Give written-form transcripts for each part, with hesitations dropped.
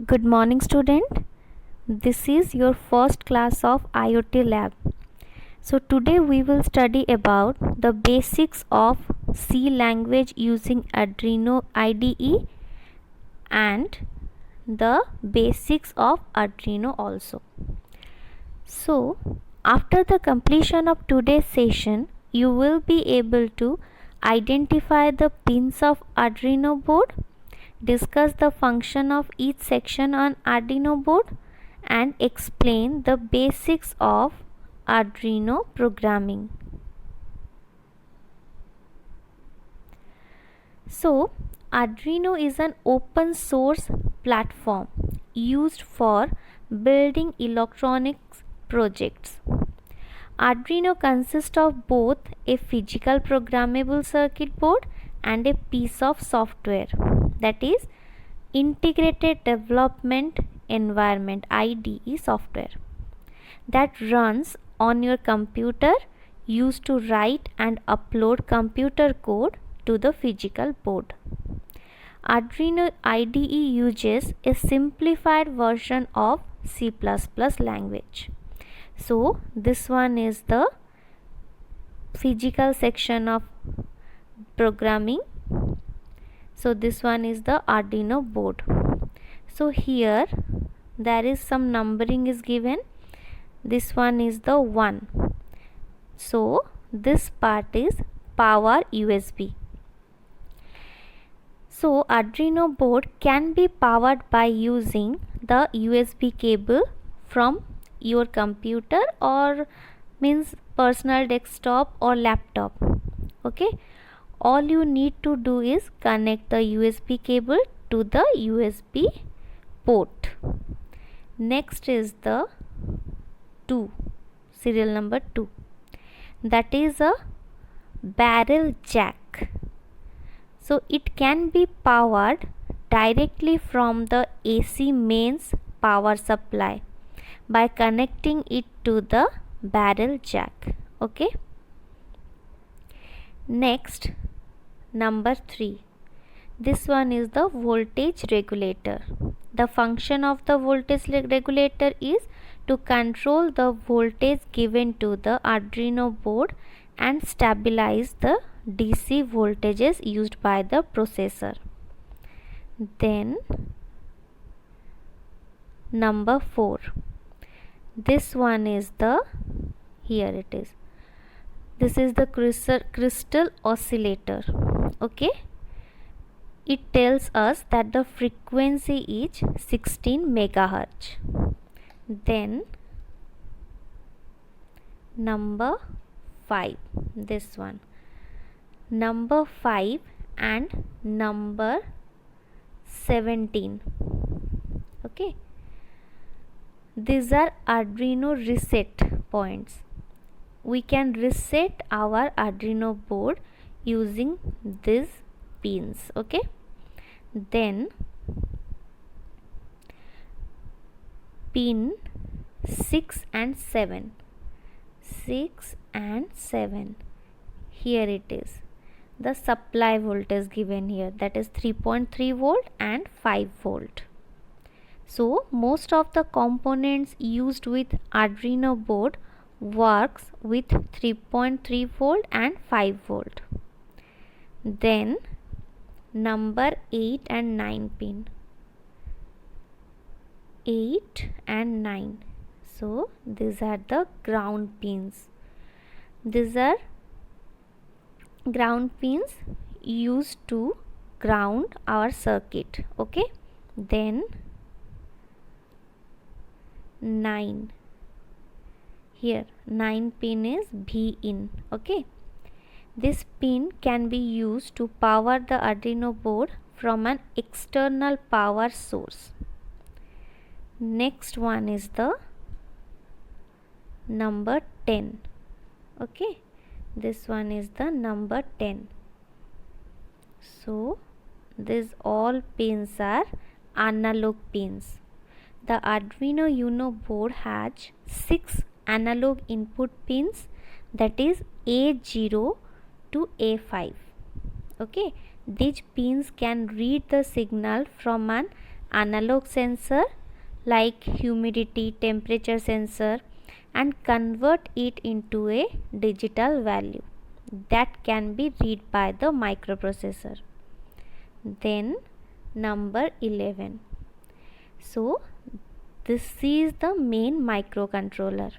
Good morning, student. This is your first class of IoT lab. So today we will study about the basics of C language using Arduino IDE and the basics of Arduino also. So after the completion of today's session, you will be able to identify the pins of Arduino board, discuss the function of each section on Arduino board, and explain the basics of Arduino programming. So, Arduino is an open source platform used for building electronics projects. Arduino consists of both a physical programmable circuit board and a piece of software, that is Integrated Development Environment IDE software, that runs on your computer, used to write and upload computer code to the physical board. Arduino IDE uses a simplified version of C++ language. So this one is the physical section of programming. So this one is the Arduino board. So here there is some numbering is given. This one is the 1. So this part is power USB. So Arduino board can be powered by using the USB cable from your computer or means personal desktop or laptop. Okay, all you need to do is connect the USB cable to the USB port. Next is the 2, serial number 2, that is a barrel jack. So it can be powered directly from the AC mains power supply by connecting it to the barrel jack. Okay, next, number 3, this one is the voltage regulator. The function of the voltage regulator is to control the voltage given to the Arduino board and stabilize the DC voltages used by the processor. Then number 4, this one is the, here it is, this is the crystal oscillator. Okay, it tells us that the frequency is 16 megahertz. Then number 5, this one, number 5 and number 17. Okay, these are Arduino reset points. We can reset our Arduino board using these pins. Okay, then pin 6 and 7, 6 and 7, here it is, the supply voltage given here, that is 3.3 volt and 5 volt. So most of the components used with Arduino board works with 3.3 volt and 5 volt. Then number 8 and 9 pin, 8 and 9. So these are the ground pins. These are ground pins used to ground our circuit. Okay, then 9, here 9 pin is V in. Okay, this pin can be used to power the Arduino board from an external power source. Next one is the number 10. Okay, this one is the number 10. So these all pins are analog pins. The Arduino Uno board has 6 analog input pins, that is A0 to A5. Okay, these pins can read the signal from an analog sensor like humidity, temperature sensor, and convert it into a digital value that can be read by the microprocessor. Then number 11. So this is the main microcontroller.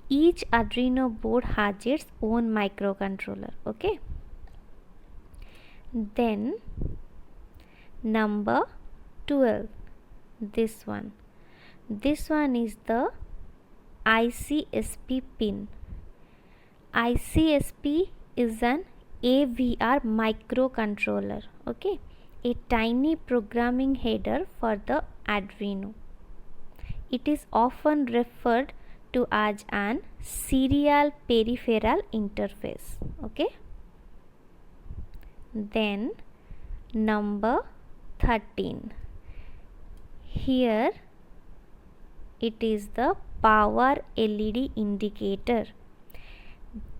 Each Arduino board has its own microcontroller. Okay. Then number 12. This one is the ICSP pin. ICSP is an AVR microcontroller. Okay, a tiny programming header for the Arduino. It is often referred to as an serial peripheral interface. Okay. Then number 13. Here it is the power LED indicator.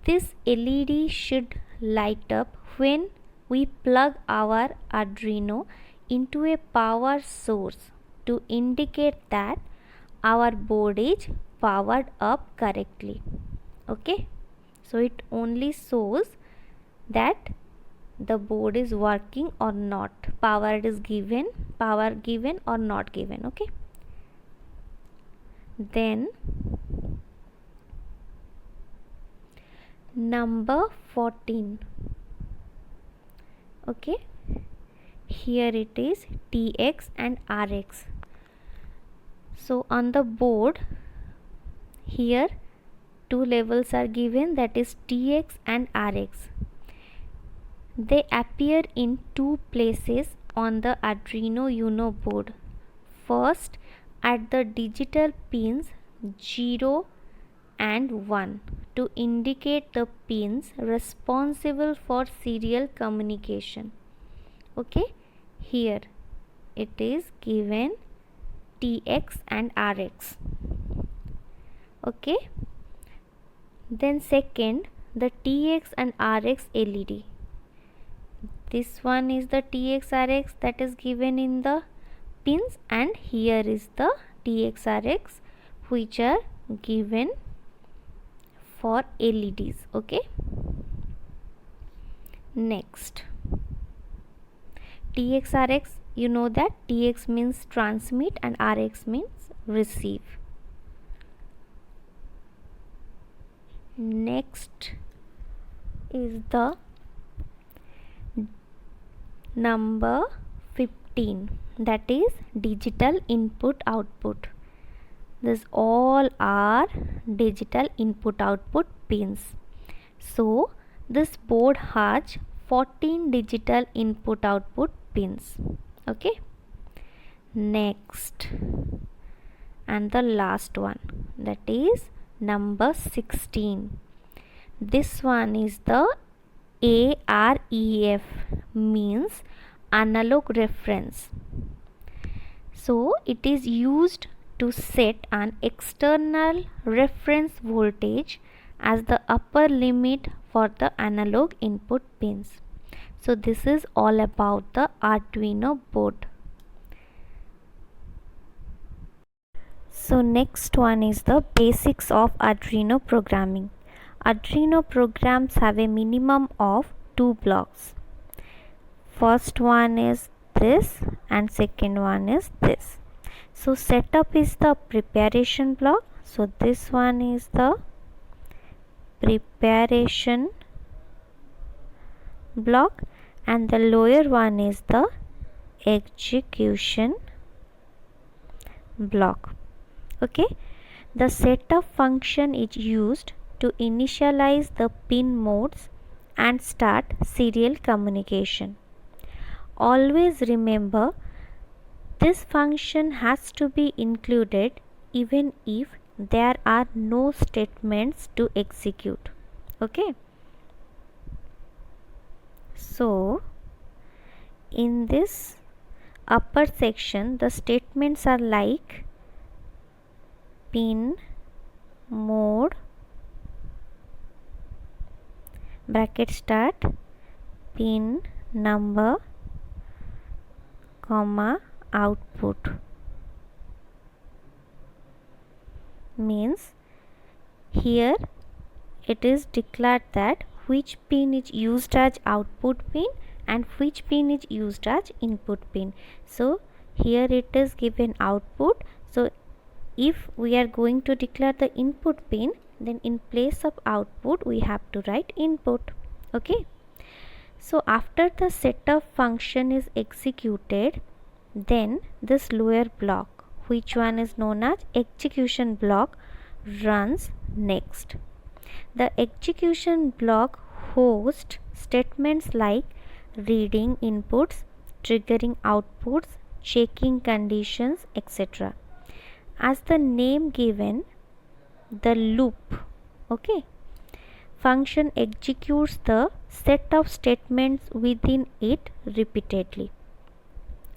This LED should light up when we plug our Arduino into a power source to indicate that our board is powered up correctly. Okay, so it only shows that the board is working or not, power given or not given. Okay. Then number 14. Okay, here it is TX and RX. So on the board here two levels are given, that is TX and RX. They appear in two places on the Arduino Uno board. First, at the digital pins 0 and 1 to indicate the pins responsible for serial communication. Okay, here it is given TX and RX. Okay, then second, the TX and RX LED. This one is the TX RX that is given in the pins, and here is the TX RX which are given for LEDs. Okay, next TX RX, you know that TX means transmit and RX means receive. Next is the number 15, that is digital input output. This all are digital input output pins. So this board has 14 digital input output pins. Okay, next and the last one, that is number 16. This one is the AREF, means analog reference. So it is used to set an external reference voltage as the upper limit for the analog input pins. So this is all about the Arduino board. So next one is the basics of Arduino programming. Arduino programs have a minimum of 2 blocks. First one is this and second one is this. So setup is the preparation block. So this one is the preparation block and the lower one is the execution block. Okay, the setup function is used to initialize the pin modes and start serial communication. Always remember, this function has to be included even if there are no statements to execute. Okay, so in this upper section the statements are like pin mode bracket start pin number comma output. Means here it is declared that which pin is used as output pin and which pin is used as input pin. So here it is given output. So if we are going to declare the input pin, then in place of output we have to write input. Okay. So after the setup function is executed, then this lower block, which one is known as execution block, runs next. The execution block hosts statements like reading inputs, triggering outputs, checking conditions, etc. As the name given, the loop, okay, function executes the set of statements within it repeatedly.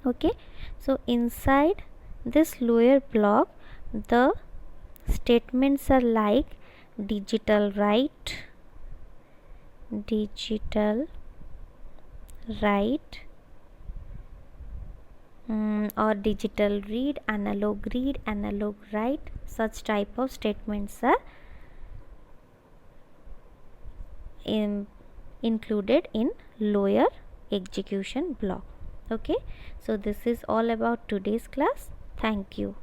Okay, so inside this lower block, the statements are like digital write, or digital read, analog write. Such type of statements are included in lower execution block. Okay, so this is all about today's class. Thank you.